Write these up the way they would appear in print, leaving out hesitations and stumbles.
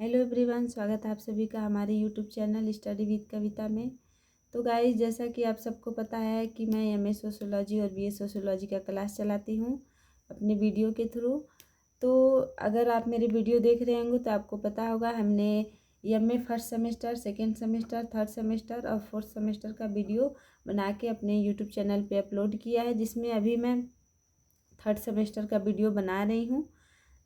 Hello everyone, स्वागत है आप सभी का हमारे यूट्यूब चैनल स्टडी विद कविता में। तो गाइस, जैसा कि आप सबको पता है कि मैं एमए सोशियोलॉजी और बीए सोशियोलॉजी का क्लास चलाती हूँ अपने वीडियो के थ्रू। तो अगर आप मेरे वीडियो देख रहे होंगे तो आपको पता होगा हमने MA first semester, second semester, third semester और फोर्थ सेमेस्टर का वीडियो बना के अपने यूट्यूब चैनल पर अपलोड किया है, जिसमें अभी मैं थर्ड सेमेस्टर का वीडियो बना रही हूँ।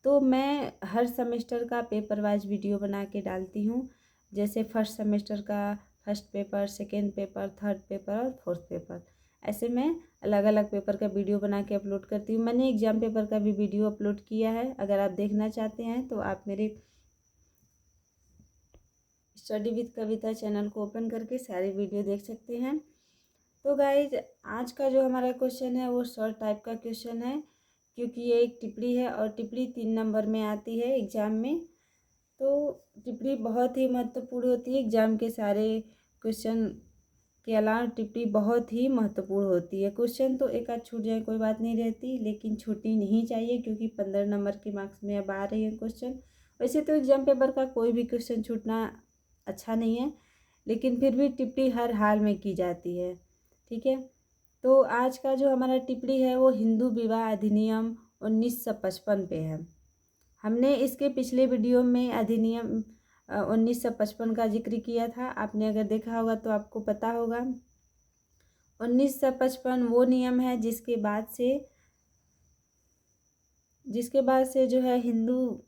तो मैं हर सेमेस्टर का पेपर वाइज वीडियो बना के डालती हूँ, जैसे फर्स्ट सेमेस्टर का first paper, second paper, third paper और फोर्थ पेपर। ऐसे मैं अलग अलग पेपर का वीडियो बना के अपलोड करती हूँ। मैंने एग्ज़ाम पेपर का भी वीडियो अपलोड किया है। अगर आप देखना चाहते हैं तो आप मेरे स्टडी विद कविता चैनल को ओपन करके सारे वीडियो देख सकते हैं। तो गाइज, आज का जो हमारा क्वेश्चन है वो शॉर्ट टाइप का क्वेश्चन है, क्योंकि ये एक टिप्पणी है और टिप्पणी 3 नंबर में आती है एग्ज़ाम में। तो टिप्पणी बहुत ही महत्वपूर्ण होती है। एग्ज़ाम के सारे क्वेश्चन के अलावा टिप्पणी बहुत ही महत्वपूर्ण होती है। क्वेश्चन तो एक आध छूट जाए कोई बात नहीं रहती, लेकिन छूटनी नहीं चाहिए, क्योंकि 15 नंबर के मार्क्स में अब आ रही है क्वेश्चन। वैसे तो एग्ज़ाम पेपर का कोई भी क्वेश्चन छूटना अच्छा नहीं है, लेकिन फिर भी टिप्पणी हर हाल में की जाती है। ठीक है, तो आज का जो हमारा टिप्पणी है वो हिंदू विवाह अधिनियम 1955 पे है। हमने इसके पिछले वीडियो में अधिनियम 1955 का जिक्र किया था। आपने अगर देखा होगा तो आपको पता होगा 1955 वो नियम है जिसके बाद से जो है हिंदुओं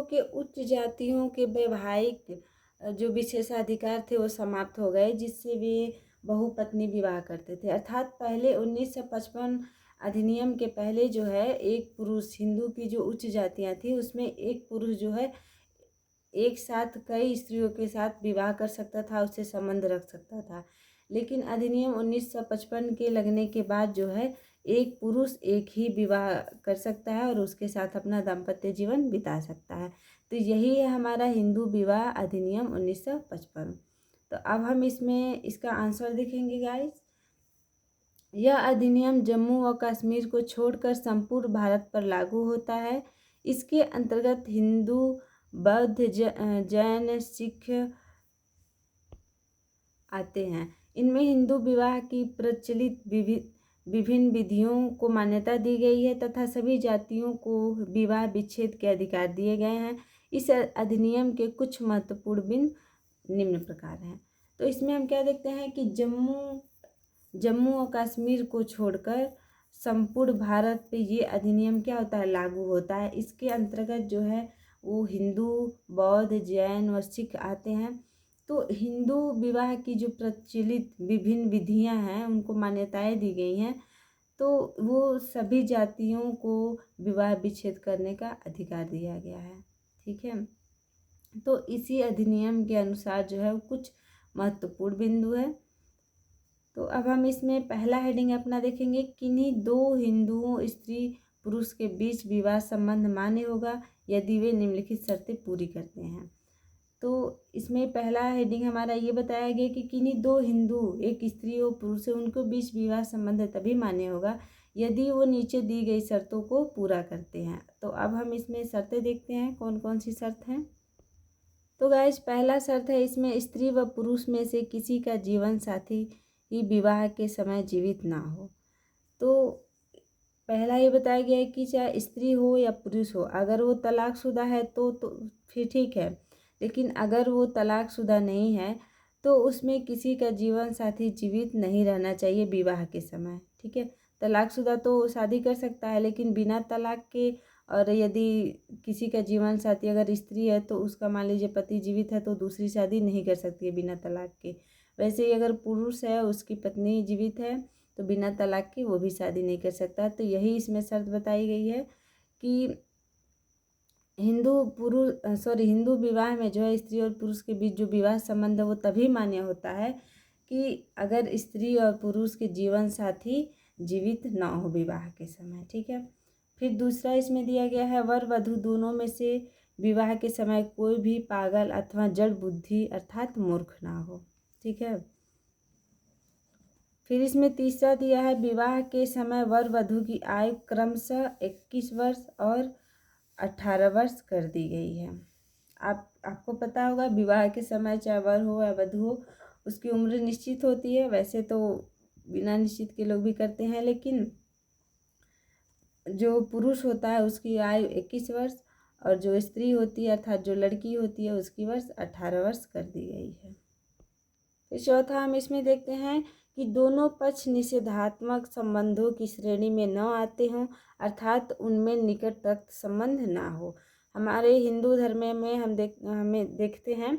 के उच्च जातियों के वैवाहिक जो विशेषाधिकार थे वो समाप्त हो गए, जिससे वे बहुपत्नी विवाह करते थे। अर्थात पहले 1955 अधिनियम के पहले जो है एक पुरुष, हिंदू की जो उच्च जातियां थी उसमें एक पुरुष जो है एक साथ कई स्त्रियों के साथ विवाह कर सकता था, उससे संबंध रख सकता था। लेकिन अधिनियम 1955 के लगने के बाद जो है एक पुरुष एक ही विवाह कर सकता है और उसके साथ अपना दाम्पत्य जीवन बिता सकता है। तो यही है हमारा हिंदू विवाह अधिनियम 1955। तो अब हम इसमें इसका आंसर देखेंगे गाइस। यह अधिनियम जम्मू व कश्मीर को छोड़कर संपूर्ण भारत पर लागू होता है। इसके अंतर्गत हिंदू, बौद्ध, जैन, सिख आते हैं। इनमें हिंदू विवाह की प्रचलित विभिन्न विधियों को मान्यता दी गई है तथा सभी जातियों को विवाह विच्छेद के अधिकार दिए गए हैं। इस अधिनियम के कुछ महत्वपूर्ण बिंदु निम्न प्रकार हैं। तो इसमें हम क्या देखते हैं कि जम्मू और कश्मीर को छोड़कर संपूर्ण भारत पे ये अधिनियम क्या होता है, लागू होता है। इसके अंतर्गत जो है वो हिंदू, बौद्ध, जैन और सिख आते हैं। तो हिंदू विवाह की जो प्रचलित विभिन्न विधियां हैं उनको मान्यताएं दी गई हैं, तो वो सभी जातियों को विवाह विच्छेद करने का अधिकार दिया गया है। ठीक है, तो इसी अधिनियम के अनुसार जो है कुछ महत्वपूर्ण बिंदु है। तो अब हम इसमें पहला हेडिंग अपना देखेंगे, किन्हीं दो हिंदुओं स्त्री पुरुष के बीच विवाह संबंध मान्य होगा यदि वे निम्नलिखित शर्तें पूरी करते हैं। तो इसमें पहला हेडिंग हमारा ये बताया गया कि किन्हीं दो हिंदू, एक स्त्री और पुरुष है, उनको बीच विवाह संबंध तभी मान्य होगा यदि वो नीचे दी गई शर्तों को पूरा करते हैं। तो अब हम इसमें शर्तें देखते हैं कौन कौन सी शर्त हैं। तो गाइस, पहला शर्त है इसमें स्त्री व पुरुष में से किसी का जीवन साथी ही विवाह के समय जीवित ना हो। तो पहला ये बताया गया है कि चाहे स्त्री हो या पुरुष हो, अगर वो तलाकशुदा है तो फिर ठीक है, लेकिन अगर वो तलाकशुदा नहीं है तो उसमें किसी का जीवन साथी जीवित नहीं रहना चाहिए विवाह के समय। ठीक है, तलाकशुदा तो शादी कर सकता है, लेकिन बिना तलाक के, और यदि किसी का जीवन साथी अगर स्त्री है तो उसका मान लीजिए पति जीवित है तो दूसरी शादी नहीं कर सकती है बिना तलाक के। वैसे ही अगर पुरुष है, उसकी पत्नी जीवित है, तो बिना तलाक के वो भी शादी नहीं कर सकता। तो यही इसमें शर्त बताई गई है कि हिंदू विवाह में जो है स्त्री और पुरुष के बीच जो विवाह संबंध है वो तभी मान्य होता है कि अगर स्त्री और पुरुष के जीवन साथी जीवित ना हो विवाह के समय। ठीक है, फिर दूसरा इसमें दिया गया है, वर वधू दोनों में से विवाह के समय कोई भी पागल अथवा जड़ बुद्धि अर्थात मूर्ख ना हो। ठीक है, फिर इसमें तीसरा दिया है, विवाह के समय वर वधू की आयु क्रमशः 21 वर्ष और 18 वर्ष कर दी गई है। आपको पता होगा विवाह के समय चाहे वर हो या वधू हो उसकी उम्र निश्चित होती है। वैसे तो बिना निश्चित के लोग भी करते हैं, लेकिन जो पुरुष होता है उसकी आयु 21 वर्ष और जो स्त्री होती है अर्थात जो लड़की होती है उसकी वर्ष 18 वर्ष कर दी गई है। फिर चौथा हम इसमें देखते हैं कि दोनों पक्ष निषेधात्मक संबंधों की श्रेणी में न आते हों, अर्थात उनमें निकट रक्त संबंध ना हो। हमारे हिंदू धर्म में हमें देखते हैं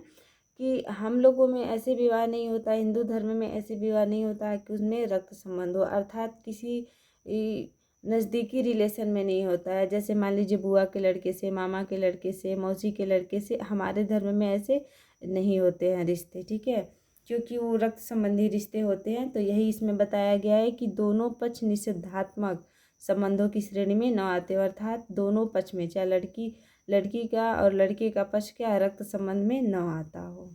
कि हम लोगों में ऐसे विवाह नहीं होता, हिंदू धर्म में ऐसे विवाह नहीं होता है कि उसमें रक्त संबंध हो, अर्थात किसी नज़दीकी रिलेशन में नहीं होता है। जैसे मान लीजिए बुआ के लड़के से, मामा के लड़के से, मौसी के लड़के से, हमारे धर्म में ऐसे नहीं होते हैं रिश्ते, ठीक है, क्योंकि वो रक्त संबंधी रिश्ते होते हैं। तो यही इसमें बताया गया है कि दोनों पक्ष निषेधात्मक संबंधों की श्रेणी में न आते हो, अर्थात दोनों पक्ष में चाहे लड़की का और लड़के का पक्ष क्या रक्त संबंध में न आता हो।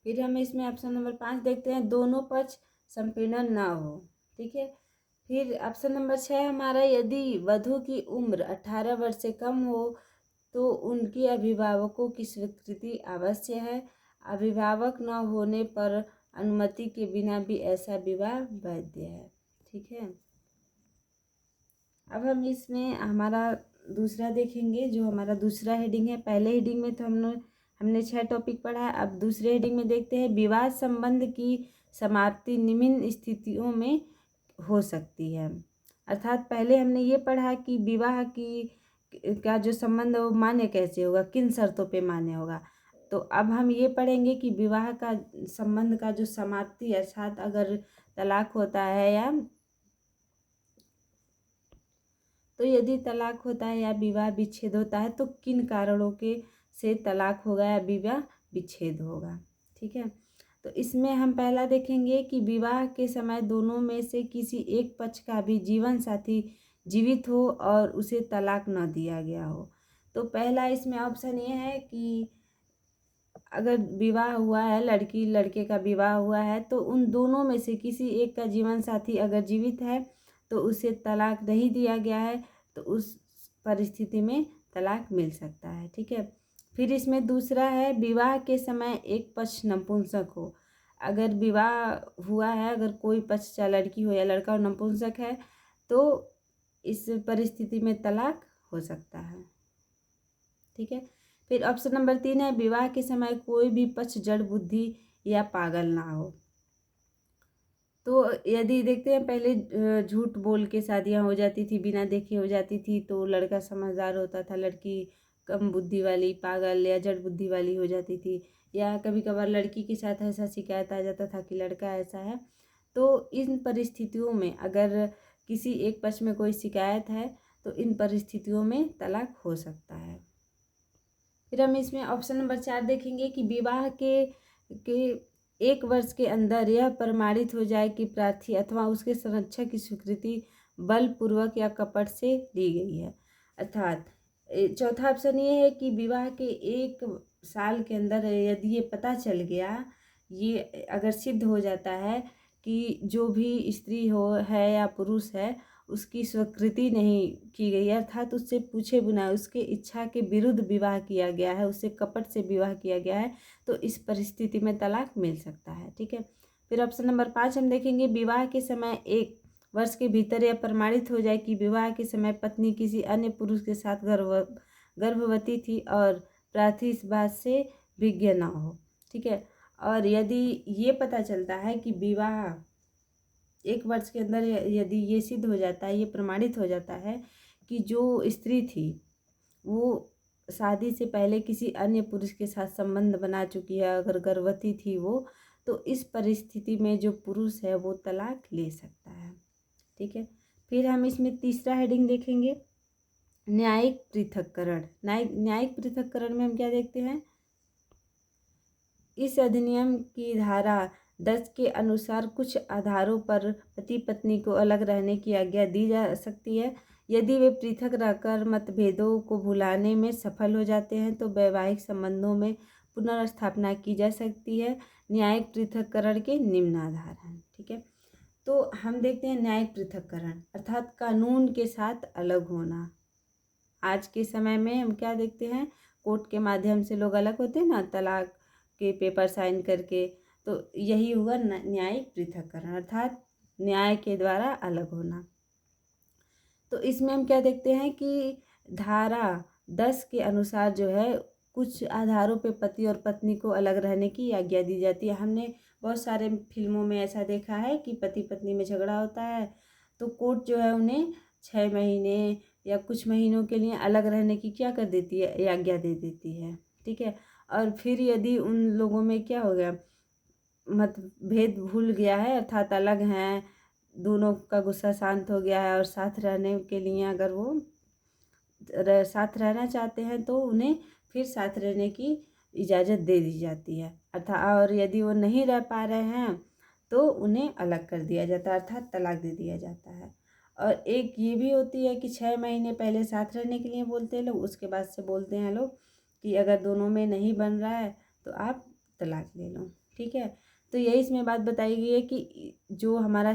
फिर हम इसमें ऑप्शन नंबर 5 देखते हैं, दोनों पक्ष संपीड़न न हो, ठीक है। फिर ऑप्शन नंबर 6 हमारा, यदि वधू की उम्र 18 वर्ष से कम हो तो उनके अभिभावकों की स्वीकृति आवश्य है। अभिभावक न होने पर अनुमति के बिना भी ऐसा विवाह वैध है, ठीक है। अब हम इसमें हमारा दूसरा देखेंगे, जो हमारा दूसरा हेडिंग है। पहले हेडिंग में तो हमने 6 टॉपिक पढ़ा है। अब दूसरे हेडिंग में देखते हैं, विवाह संबंध की समाप्ति निम्न स्थितियों में हो सकती है। अर्थात पहले हमने ये पढ़ा कि विवाह का जो संबंध है वो मान्य कैसे होगा, किन शर्तों पे मान्य होगा। तो अब हम ये पढ़ेंगे कि विवाह का संबंध का जो समाप्ति अर्थात अगर तलाक होता है यदि तलाक होता है या विवाह विच्छेद होता है तो किन कारणों से तलाक होगा या विवाह विच्छेद होगा, ठीक है। तो इसमें हम पहला देखेंगे कि विवाह के समय दोनों में से किसी एक पक्ष का भी जीवन साथी जीवित हो और उसे तलाक न दिया गया हो। तो पहला इसमें ऑप्शन ये है कि अगर विवाह हुआ है, लड़की लड़के का विवाह हुआ है, तो उन दोनों में से किसी एक का जीवन साथी अगर जीवित है तो उसे तलाक नहीं दिया गया है, तो उस परिस्थिति में तलाक मिल सकता है, ठीक है। फिर इसमें दूसरा है, विवाह के समय एक पक्ष नपुंसक हो। अगर विवाह हुआ है, अगर कोई पक्ष चाहे लड़की हो या लड़का हो नपुंसक है, तो इस परिस्थिति में तलाक हो सकता है, ठीक है। फिर ऑप्शन नंबर 3 है, विवाह के समय कोई भी पक्ष जड़ बुद्धि या पागल ना हो। तो यदि देखते हैं पहले झूठ बोल के शादियाँ हो जाती थी, बिना देखे हो जाती थी, तो लड़का समझदार होता था, लड़की कम बुद्धि वाली, पागल या जड़ बुद्धि वाली हो जाती थी। या कभी कभार लड़की के साथ ऐसा शिकायत आ जाता था कि लड़का ऐसा है। तो इन परिस्थितियों में अगर किसी एक पक्ष में कोई शिकायत है तो इन परिस्थितियों में तलाक हो सकता है। फिर हम इसमें ऑप्शन नंबर 4 देखेंगे कि विवाह के 1 वर्ष के अंदर यह प्रमाणित हो जाए कि प्रार्थी अथवा उसके संरक्षक की स्वीकृति बलपूर्वक या कपट से ली गई है। अर्थात चौथा ऑप्शन ये है कि विवाह के 1 साल के अंदर यदि ये पता चल गया, ये अगर सिद्ध हो जाता है कि जो भी स्त्री है या पुरुष है उसकी स्वीकृति नहीं की गई है, अर्थात उससे पूछे बिना उसके इच्छा के विरुद्ध विवाह किया गया है, उससे कपट से विवाह किया गया है, तो इस परिस्थिति में तलाक मिल सकता है, ठीक है। फिर ऑप्शन नंबर 5 हम देखेंगे, विवाह के समय 1 वर्ष के भीतर यह प्रमाणित हो जाए कि विवाह के समय पत्नी किसी अन्य पुरुष के साथ गर्भवती थी और प्रार्थी इस बात से विज्ञ न हो, ठीक है। और यदि ये पता चलता है कि विवाह 1 वर्ष के अंदर यदि ये सिद्ध हो जाता है, ये प्रमाणित हो जाता है कि जो स्त्री थी वो शादी से पहले किसी अन्य पुरुष के साथ संबंध बना चुकी है, अगर गर्भवती थी वो, तो इस परिस्थिति में जो पुरुष है वो तलाक ले सकता है, ठीक है। फिर हम इसमें तीसरा हेडिंग देखेंगे, न्यायिक पृथक्करण। न्यायिक पृथक्करण में हम क्या देखते हैं, इस अधिनियम की धारा 10 के अनुसार कुछ आधारों पर पति पत्नी को अलग रहने की आज्ञा दी जा सकती है। यदि वे पृथक रहकर मतभेदों को भुलाने में सफल हो जाते हैं तो वैवाहिक संबंधों में पुनर्स्थापना की जा सकती है। न्यायिक पृथक्करण के निम्न आधार हैं, ठीक है। तो हम देखते हैं न्यायिक पृथक्करण अर्थात कानून के साथ अलग होना। आज के समय में हम क्या देखते हैं, कोर्ट के माध्यम से लोग अलग होते हैं ना, तलाक के पेपर साइन करके। तो यही हुआ न्यायिक पृथक्करण, अर्थात न्याय के द्वारा अलग होना। तो इसमें हम क्या देखते हैं कि धारा 10 के अनुसार जो है कुछ आधारों पे पति और पत्नी को अलग रहने की आज्ञा दी जाती है। हमने बहुत सारे फिल्मों में ऐसा देखा है कि पति पत्नी में झगड़ा होता है तो कोर्ट जो है उन्हें 6 महीने या कुछ महीनों के लिए अलग रहने की क्या कर देती है, आज्ञा दे देती है। ठीक है। और फिर यदि उन लोगों में क्या हो गया, मतभेद भूल गया है, अर्थात अलग हैं, दोनों का गुस्सा शांत हो गया है और साथ रहने के लिए अगर वो साथ रहना चाहते हैं तो उन्हें फिर साथ रहने की इजाज़त दे दी जाती है। अर्थात और यदि वो नहीं रह पा रहे हैं तो उन्हें अलग कर दिया जाता है, अर्थात तलाक दे दिया जाता है। और एक ये भी होती है कि 6 महीने पहले साथ रहने के लिए बोलते हैं लोग, उसके बाद से बोलते हैं लोग कि अगर दोनों में नहीं बन रहा है तो आप तलाक ले लो। ठीक है। तो यही इसमें बात बताई गई है कि जो हमारा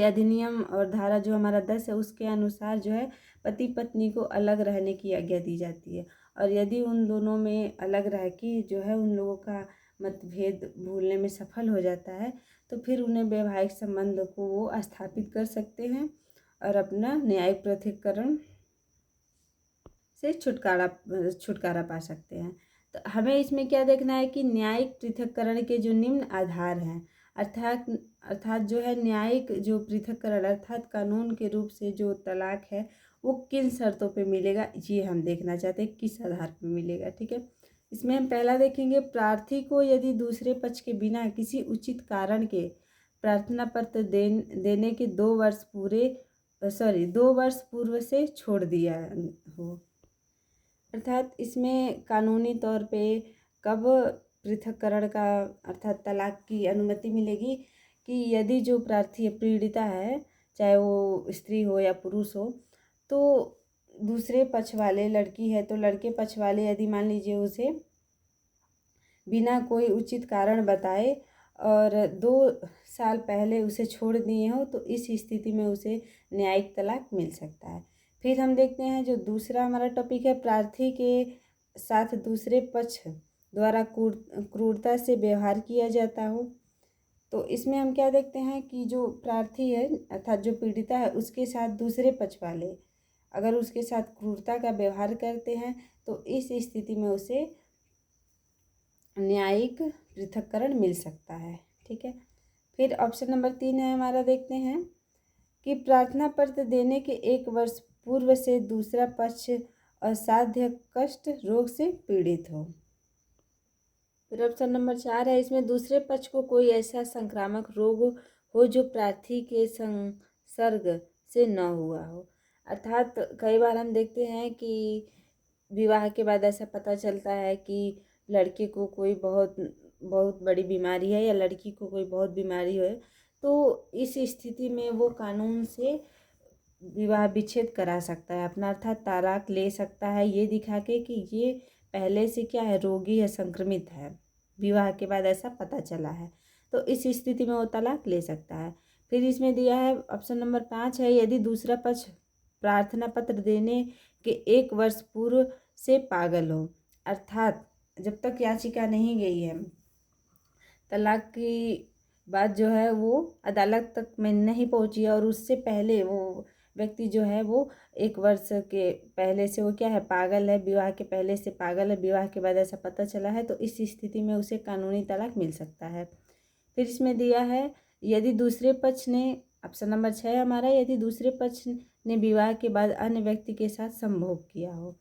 अधिनियम और धारा जो हमारा 10 है उसके अनुसार जो है पति पत्नी को अलग रहने की आज्ञा दी जाती है। और यदि उन दोनों में अलग रह के जो है उन लोगों का मतभेद भूलने में सफल हो जाता है तो फिर उन्हें वैवाहिक संबंध को वो स्थापित कर सकते हैं और अपना न्यायिक पृथक्करण से छुटकारा पा सकते हैं। तो हमें इसमें क्या देखना है कि न्यायिक पृथक्करण के जो निम्न आधार हैं, अर्थात जो है न्यायिक जो पृथक्करण अर्थात कानून के रूप से जो तलाक है वो किन शर्तों पे मिलेगा, ये हम देखना चाहते हैं किस आधार पे मिलेगा। ठीक है। इसमें हम पहला देखेंगे, प्रार्थी को यदि दूसरे पक्ष के बिना किसी उचित कारण के प्रार्थना पत्र देने के 2 वर्ष पूर्व से छोड़ दिया हो। अर्थात इसमें कानूनी तौर पे कब पृथक्करण का अर्थात तलाक की अनुमति मिलेगी कि यदि जो प्रार्थी पीड़िता है, चाहे वो स्त्री हो या पुरुष हो, तो दूसरे पक्ष वाले, लड़की है तो लड़के पक्ष वाले यदि मान लीजिए उसे बिना कोई उचित कारण बताए और 2 साल पहले उसे छोड़ दिए हो तो इस स्थिति में उसे न्यायिक तलाक मिल सकता है। फिर हम देखते हैं जो दूसरा हमारा टॉपिक है, प्रार्थी के साथ दूसरे पक्ष द्वारा क्रूरता से व्यवहार किया जाता हो। तो इसमें हम क्या देखते हैं कि जो प्रार्थी है अर्थात जो पीड़िता है उसके साथ दूसरे पक्ष वाले अगर उसके साथ क्रूरता का व्यवहार करते हैं तो इस स्थिति में उसे न्यायिक पृथक्करण मिल सकता है। ठीक है। फिर ऑप्शन नंबर 3 है हमारा, देखते हैं कि प्रार्थना पत्र देने के 1 वर्ष पूर्व से दूसरा पक्ष असाध्य कष्ट रोग से पीड़ित हो। फिर ऑप्शन नंबर 4 है, इसमें दूसरे पक्ष को कोई ऐसा संक्रामक रोग हो जो प्रार्थी के संसर्ग से न हुआ हो। अर्थात कई बार हम देखते हैं कि विवाह के बाद ऐसा पता चलता है कि लड़के को कोई बहुत बड़ी बीमारी है या लड़की को कोई बहुत बीमारी है, तो इस स्थिति में वो कानून से विवाह विच्छेद करा सकता है अपना, अर्थात तलाक ले सकता है ये दिखा के कि ये पहले से क्या है, रोगी है, संक्रमित है, विवाह के बाद ऐसा पता चला है, तो इस स्थिति में वो तलाक ले सकता है। फिर इसमें दिया है ऑप्शन नंबर 5 है, यदि दूसरा पक्ष प्रार्थना पत्र देने के 1 वर्ष पूर्व से पागल हो, अर्थात जब तक याचिका नहीं गई है, तलाक की बात जो है वो अदालत तक में नहीं पहुंची है और उससे पहले वो व्यक्ति जो है वो 1 वर्ष के पहले से वो क्या है, पागल है, विवाह के पहले से पागल है, विवाह के बाद ऐसा पता चला है, तो इस स्थिति में उसे कानूनी तलाक मिल सकता है। फिर इसमें दिया है, यदि दूसरे पक्ष ने, ऑप्शन नंबर 6 हमारा, यदि दूसरे पक्ष ने विवाह के बाद अन्य व्यक्ति के साथ संभोग किया हो।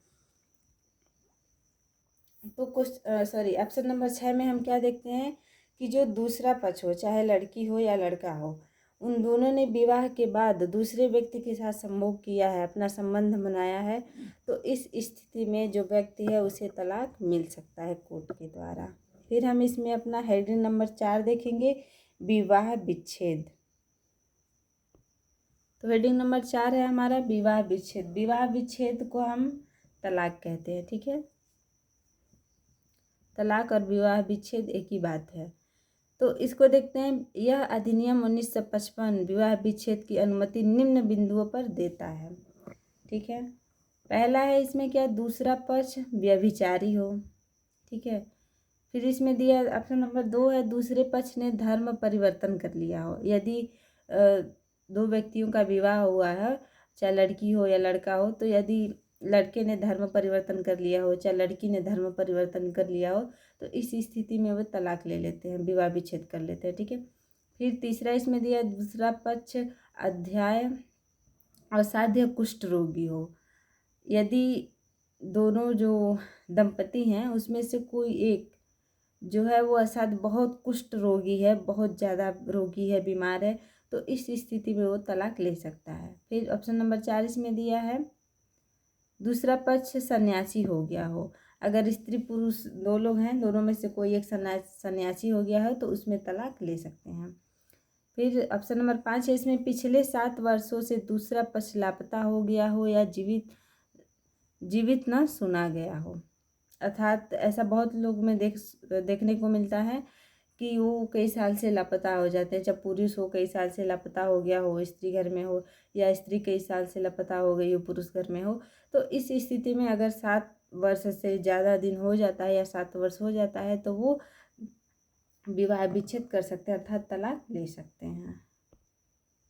तो ऑप्शन नंबर 6 में हम क्या देखते हैं कि जो दूसरा पक्ष हो, चाहे लड़की हो या लड़का हो, उन दोनों ने विवाह के बाद दूसरे व्यक्ति के साथ संभोग किया है, अपना संबंध बनाया है, तो इस स्थिति में जो व्यक्ति है उसे तलाक मिल सकता है कोर्ट के द्वारा। फिर हम इसमें अपना हेडिंग नंबर 4 देखेंगे, विवाह विच्छेद। तो हेडिंग नंबर 4 है हमारा विवाह विच्छेद। विवाह विच्छेद को हम तलाक कहते हैं। ठीक है। तलाक और विवाह विच्छेद एक ही बात है। तो इसको देखते हैं, यह अधिनियम 1955 विवाह विच्छेद की अनुमति निम्न बिंदुओं पर देता है। ठीक है। पहला है इसमें क्या, दूसरा पक्ष व्यभिचारी हो, ठीक है। फिर इसमें दिया ऑप्शन नंबर 2 है, दूसरे पक्ष ने धर्म परिवर्तन कर लिया हो। यदि दो व्यक्तियों का विवाह हुआ है, चाहे लड़की हो या लड़का हो, तो यदि लड़के ने धर्म परिवर्तन कर लिया हो, चाहे लड़की ने धर्म परिवर्तन कर लिया हो, तो इस स्थिति में वो तलाक ले लेते हैं, विवाह विच्छेद कर लेते हैं, ठीक है। फिर तीसरा इसमें दिया, दूसरा पक्ष अध्याय असाध्य कुष्ठ रोगी हो। यदि दोनों जो दंपति हैं उसमें से कोई एक जो है वो असाध्य बहुत कुष्ठ रोगी है, बहुत ज़्यादा रोगी है, बीमार है, तो इस स्थिति में वो तलाक ले सकता है। फिर ऑप्शन नंबर 4 इसमें दिया है, दूसरा पक्ष सन्यासी हो गया हो। अगर स्त्री पुरुष दो लोग हैं, दोनों में से कोई एक सन्यासी हो गया है तो उसमें तलाक ले सकते हैं। फिर ऑप्शन नंबर 5 है, इसमें पिछले 7 वर्षों से दूसरा पक्ष लापता हो गया हो या जीवित न सुना गया हो। अर्थात ऐसा बहुत लोग में देखने को मिलता है कि वो कई साल से लापता हो जाते हैं। जब पुरुष हो कई साल से लापता हो गया हो, स्त्री घर में हो, या स्त्री कई साल से लापता हो गई हो, पुरुष घर में हो, तो इस स्थिति में अगर 7 वर्ष से ज़्यादा दिन हो जाता है या 7 वर्ष हो जाता है तो वो विवाह विच्छेद कर सकते हैं, अर्थात तलाक ले सकते हैं।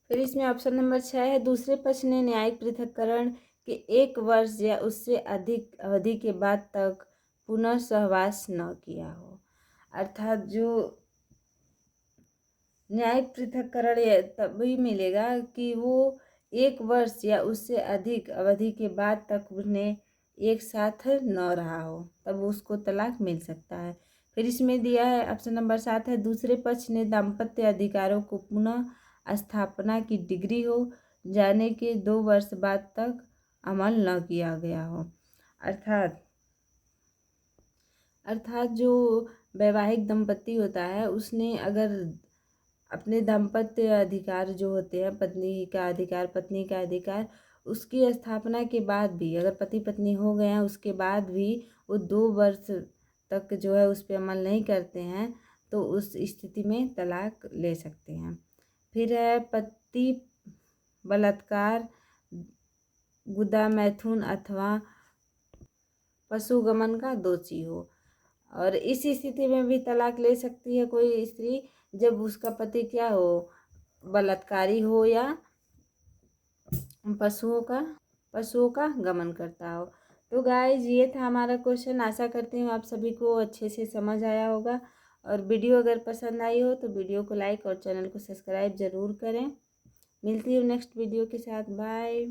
फिर इसमें ऑप्शन नंबर 6 है, दूसरे पक्ष ने न्यायिक पृथक्करण के 1 वर्ष या उससे अधिक अवधि के बाद तक पुनः सहवास न किया हो। अर्थात जो न्यायिक पृथक्करण तभी मिलेगा कि वो 1 वर्ष या उससे अधिक अवधि के बाद तक उन्हें एक साथ न रहा हो, तब उसको तलाक मिल सकता है। फिर इसमें दिया है ऑप्शन नंबर 7 है, दूसरे पक्ष ने दाम्पत्य अधिकारों को पुनः स्थापना की डिग्री हो जाने के 2 वर्ष बाद तक अमल न किया गया हो। अर्थात जो वैवाहिक दंपति होता है उसने अगर अपने दाम्पत्य अधिकार जो होते हैं, पत्नी का अधिकार, पत्नी का अधिकार, उसकी स्थापना के बाद भी अगर पति पत्नी हो गए हैं उसके बाद भी वो 2 वर्ष तक जो है उस पर अमल नहीं करते हैं तो उस स्थिति में तलाक ले सकते हैं। फिर है पति बलात्कार, गुदा मैथुन अथवा पशुगमन का दोषी हो, और इस स्थिति में भी तलाक ले सकती है कोई स्त्री जब उसका पति क्या हो, बलात्कारी हो या पशुओं का गमन करता हो। तो गाइज ये था हमारा क्वेश्चन। आशा करती हूँ आप सभी को अच्छे से समझ आया होगा, और वीडियो अगर पसंद आई हो तो वीडियो को लाइक और चैनल को सब्सक्राइब ज़रूर करें। मिलती हूँ नेक्स्ट वीडियो के साथ। बाय।